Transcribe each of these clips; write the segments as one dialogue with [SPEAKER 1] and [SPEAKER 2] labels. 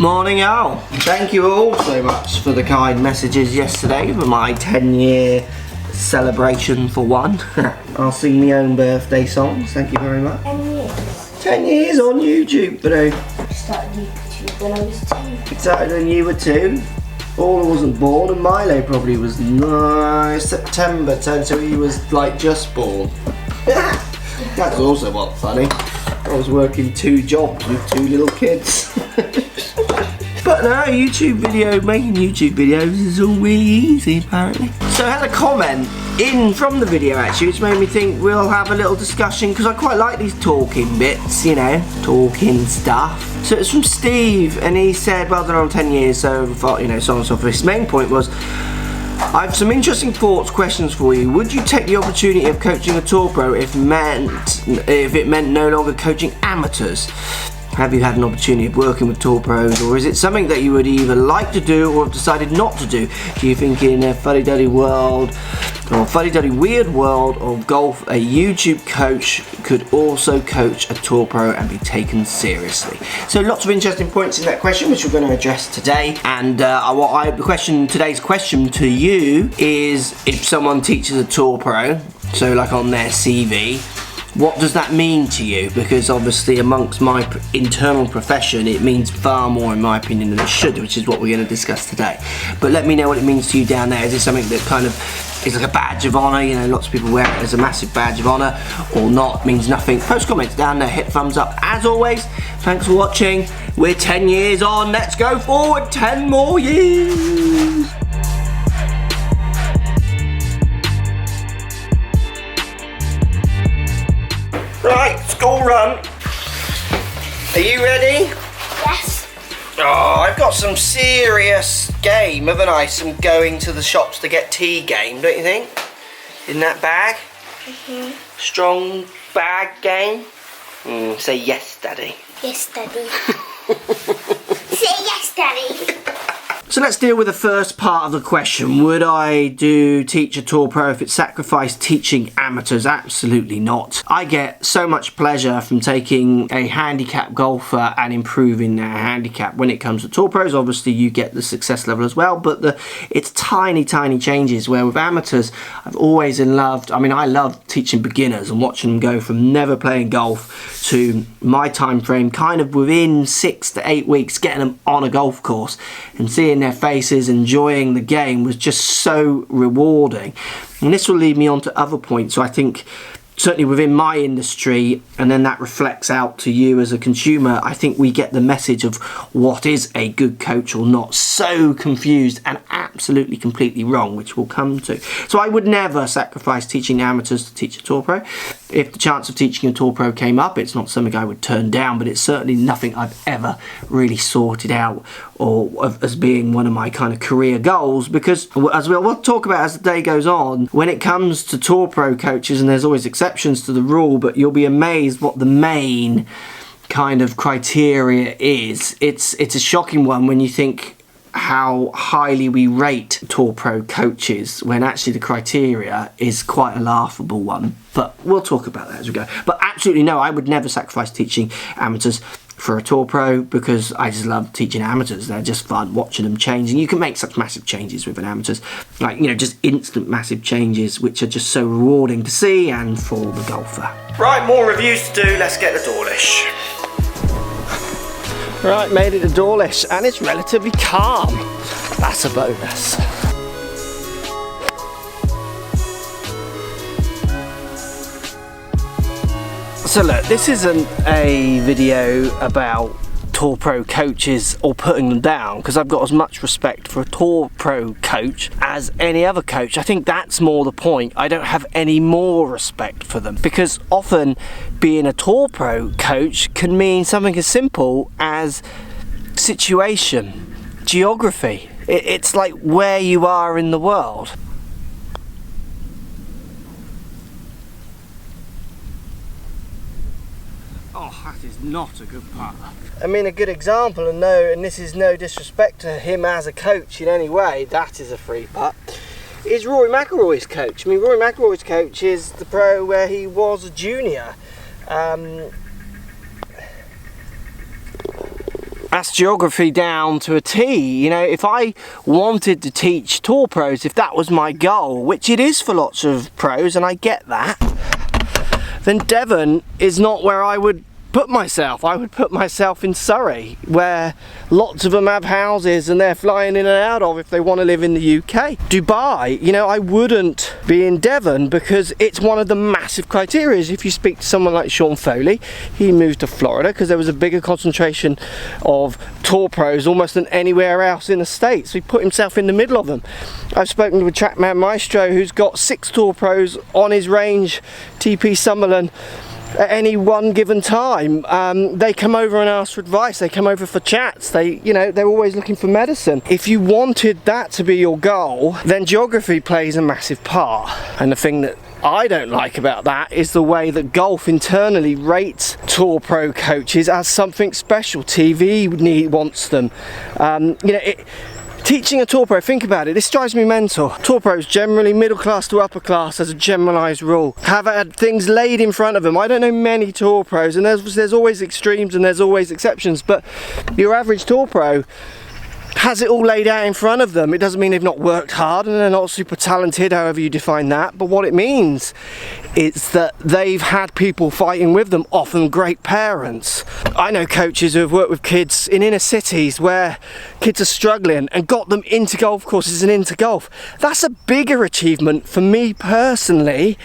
[SPEAKER 1] Morning all. Thank you all so much for the kind messages yesterday for my 10-year celebration for one. I'll sing my own birthday songs, thank you very much.
[SPEAKER 2] 10 years?
[SPEAKER 1] 10 years on YouTube, but
[SPEAKER 2] I started YouTube when I was 2.
[SPEAKER 1] Exactly, when you were 2. Paula wasn't born and Milo probably was September 10, so he was like just born. That's also what's funny. I was working 2 jobs with 2 little kids. But no, making YouTube videos is all really easy apparently. So I had a comment in from the video actually, which made me think we'll have a little discussion, because I quite like these talking bits, you know, talking stuff. So it's from Steve, and he said, well done on 10 years, so you know, so on and so forth. His main point was, I have some interesting thoughts, questions for you. Would you take the opportunity of coaching a tour pro if it meant no longer coaching amateurs? Have you had an opportunity of working with tour pros, or is it something that you would either like to do or have decided not to do? Do you think in a fuddy-duddy world, or fuddy-duddy weird world of golf, a YouTube coach could also coach a tour pro and be taken seriously? So lots of interesting points in that question, which we're going to address today. And today's question to you is, if someone teaches a tour pro, so like on their CV, what does that mean to you? Because obviously amongst my internal profession it means far more in my opinion than it should, which is what we're going to discuss today. But let me know what it means to you down there. Is it something that kind of is like a badge of honour? You know, lots of people wear it as a massive badge of honour, or not, means nothing. Post comments down there, hit thumbs up. As always, thanks for watching. We're 10 years on, let's go forward 10 more years. Right, school run. Are you ready?
[SPEAKER 2] Yes.
[SPEAKER 1] Oh, I've got some serious game, haven't I? Some going to the shops to get tea game, don't you think? In that bag? Mm-hmm. Strong bag game? Say yes, Daddy.
[SPEAKER 2] Yes, Daddy. Say yes, Daddy.
[SPEAKER 1] So let's deal with the first part of the question. Would I teach a tour pro if it sacrificed teaching amateurs? Absolutely not. I get so much pleasure from taking a handicap golfer and improving their handicap. When it comes to tour pros, obviously you get the success level as well, but it's tiny changes, where with amateurs I've always loved, I love teaching beginners and watching them go from never playing golf to my time frame, kind of within 6 to 8 weeks, getting them on a golf course and seeing their faces enjoying the game was just so rewarding. And this will lead me on to other points. So I think certainly within my industry, and then that reflects out to you as a consumer, I think we get the message of what is a good coach or not so confused and absolutely completely wrong, which we'll come to. So I would never sacrifice teaching amateurs to teach a tour pro. If the chance of teaching a tour pro came up, it's not something I would turn down, but it's certainly nothing I've ever really sorted out or as being one of my kind of career goals, because as we'll talk about as the day goes on, when it comes to tour pro coaches, and there's always exceptions to the rule, but you'll be amazed what the main kind of criteria is. It's a shocking one when you think how highly we rate tour pro coaches, when actually the criteria is quite a laughable one. But we'll talk about that as we go. But absolutely no, I would never sacrifice teaching amateurs for a tour pro, because I just love teaching amateurs. They're just fun watching them change, and you can make such massive changes with an amateurs, like, you know, just instant massive changes, which are just so rewarding to see and for the golfer. Right, more reviews to do. Let's get the Dawlish. Right, made it to Dawlish, and it's relatively calm. That's a bonus. So look, this isn't a video about tour pro coaches or putting them down, because I've got as much respect for a tour pro coach as any other coach. I think that's more the point. I don't have any more respect for them, because often being a tour pro coach can mean something as simple as situation, geography. It's like where you are in the world. Oh, that is not a good putt. I mean, a good example, and this is no disrespect to him as a coach in any way, that is a free putt, is Rory McIlroy's coach. I mean, Rory McIlroy's coach is the pro where he was a junior. That's geography down to a T. You know, if I wanted to teach tour pros, if that was my goal, which it is for lots of pros, and I get that, then Devon is not where I would put myself. I would put myself in Surrey, where lots of them have houses and they're flying in and out of if they want to live in the UK. Dubai, you know, I wouldn't be in Devon because it's one of the massive criteria. If you speak to someone like Sean Foley, he moved to Florida because there was a bigger concentration of tour pros almost than anywhere else in the States. So he put himself in the middle of them. I've spoken to a Trackman Maestro who's got 6 tour pros on his range, TP Summerlin, at any one given time. They come over and ask for advice, they come over for chats, they're always looking for medicine. If you wanted that to be your goal, then geography plays a massive part. And the thing that I don't like about that is the way that golf internally rates tour pro coaches as something special. TV wants them. Teaching a tour pro, think about it, this drives me mental. Tour pros, generally middle class to upper class as a generalised rule, have had things laid in front of them. I don't know many tour pros, and there's always extremes and there's always exceptions, but your average tour pro has it all laid out in front of them. It doesn't mean they've not worked hard and they're not super talented, however you define that, but what it means is that they've had people fighting with them, often great parents. I know coaches who have worked with kids in inner cities where kids are struggling and got them into golf courses and into golf. That's a bigger achievement for me personally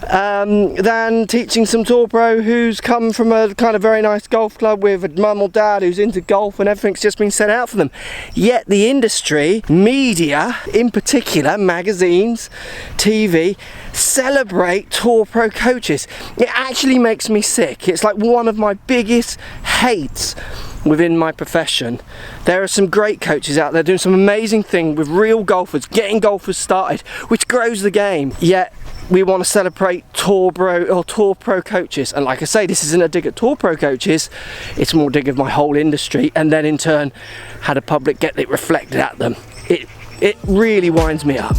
[SPEAKER 1] than teaching some tour pro who's come from a kind of very nice golf club with a mum or dad who's into golf and everything's just been set out for them. Yet the industry, media in particular, magazines, TV, celebrate tour pro coaches. It actually makes me sick. It's like one of my biggest hates within my profession. There are some great coaches out there doing some amazing things with real golfers, getting golfers started, which grows the game. Yet we want to celebrate tour pro coaches, and like I say, this isn't a dig at tour pro coaches, it's more a dig of my whole industry, and then in turn how the public get it reflected at them. It really winds me up.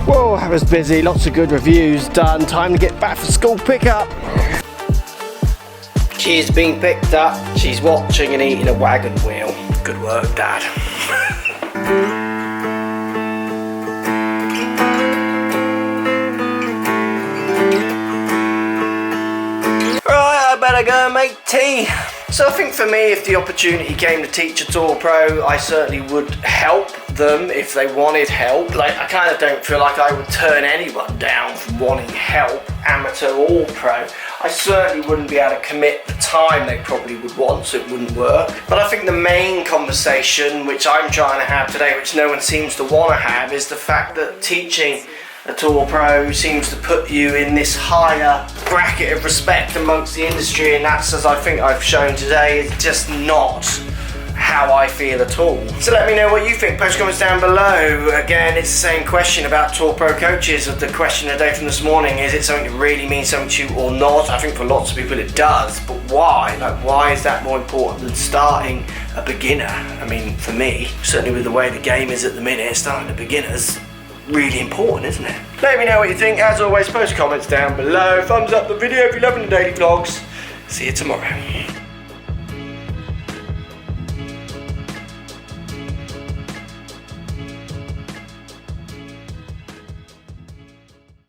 [SPEAKER 1] Whoa, I was busy, lots of good reviews done, time to get back for school pickup. She's been picked up, she's watching and eating a wagon wheel. Good work, Dad. Right, I better go and make tea. So I think for me, if the opportunity came to teach a tour pro, I certainly would help them if they wanted help. Like, I kind of don't feel like I would turn anyone down from wanting help, amateur or pro. I certainly wouldn't be able to commit the time they probably would want, so it wouldn't work. But I think the main conversation, which I'm trying to have today, which no one seems to want to have, is the fact that teaching a tour pro seems to put you in this higher bracket of respect amongst the industry, and that's, as I think I've shown today, is just not how I feel at all. So let me know what you think. Post comments down below. Again, it's the same question about tour pro coaches. The question of the day from this morning, is it something that really means something to you or not? I think for lots of people it does, but why? Like, why is that more important than starting a beginner? I mean, for me, certainly with the way the game is at the minute, starting a beginner's really important, isn't it? Let me know what you think. As always, post comments down below. Thumbs up the video if you're loving the daily vlogs. See you tomorrow.